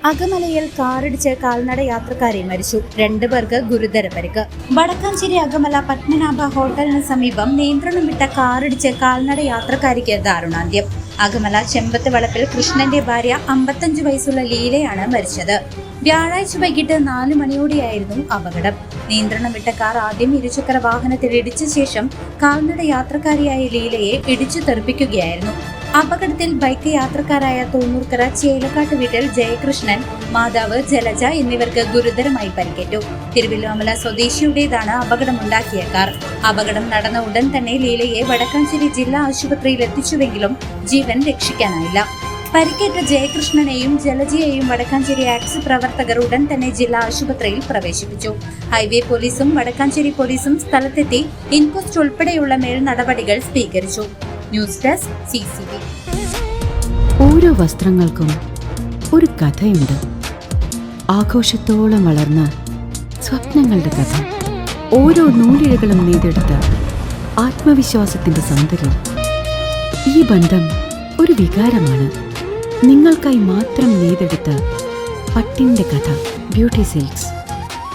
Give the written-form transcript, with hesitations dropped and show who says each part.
Speaker 1: അകമലയിൽ കാറിടിച്ച് കാൽനട യാത്രക്കാരെ മരിച്ചു. 2 പേർക്ക് ഗുരുതര പരിക്ക്. വടക്കാഞ്ചേരി അകമല പത്മനാഭ ഹോട്ടലിന് സമീപം നിയന്ത്രണം വിട്ട കാറിടിച്ച് കാൽനട യാത്രക്കാരിക്ക് ദാരുണാന്ത്യം. അകമല ചെമ്പത്ത് വളപ്പിൽ കൃഷ്ണന്റെ ഭാര്യ 55 വയസ്സുള്ള ലീലയാണ് മരിച്ചത്. വ്യാഴാഴ്ച വൈകിട്ട് 4 മണിയോടെയായിരുന്നു അപകടം. നിയന്ത്രണം വിട്ട കാർ ആദ്യം ഇരുചക്ര വാഹനത്തിൽ ഇടിച്ച ശേഷം കാൽനട യാത്രക്കാരിയായ ലീലയെ ഇടിച്ചു തെറിപ്പിക്കുകയായിരുന്നു. അപകടത്തിൽ ബൈക്ക് യാത്രക്കാരായ തോന്നൂർക്കര ചേലക്കാട്ട് വീട്ടിൽ ജയകൃഷ്ണൻ, മാതാവ് ജലജ എന്നിവർക്ക് ഗുരുതരമായി പരിക്കേറ്റു. തിരുവല്ലോമല സ്വദേശിയുടേതാണ് അപകടമുണ്ടാക്കിയ കാർ. അപകടം നടന്ന ഉടൻ തന്നെ ലീലയെ വടക്കാഞ്ചേരി ജില്ലാ ആശുപത്രിയിൽ എത്തിച്ചുവെങ്കിലും ജീവൻ രക്ഷിക്കാനായില്ല. പരിക്കേറ്റ ജയകൃഷ്ണനെയും ജലജയെയും വടക്കാഞ്ചേരി ആക്സ് പ്രവർത്തകർ ഉടൻ തന്നെ ജില്ലാ ആശുപത്രിയിൽ പ്രവേശിപ്പിച്ചു. ഹൈവേ പോലീസും വടക്കാഞ്ചേരി പോലീസും സ്ഥലത്തെത്തി ഇൻക്വസ്റ്റ് ഉൾപ്പെടെയുള്ള മേൽ നടപടികൾ സ്വീകരിച്ചു. News desk CCV.
Speaker 2: ഓരോ വസ്ത്രങ്ങൾക്കും ഒരു കഥയുണ്ട്. ആഘോഷത്തോളം വളർന്ന സ്വപ്നങ്ങളുടെ കഥ. ഓരോ നൂലിഴകളും നെയ്തെടുത്ത ആത്മവിശ്വാസത്തിന്റെ സൗന്ദര്യം. ഈ ബന്ധം ഒരു വികാരമാണ്. നിങ്ങൾക്കായി മാത്രം നെയ്തെടുത്ത പട്ടിന്റെ കഥ. Beauty silks.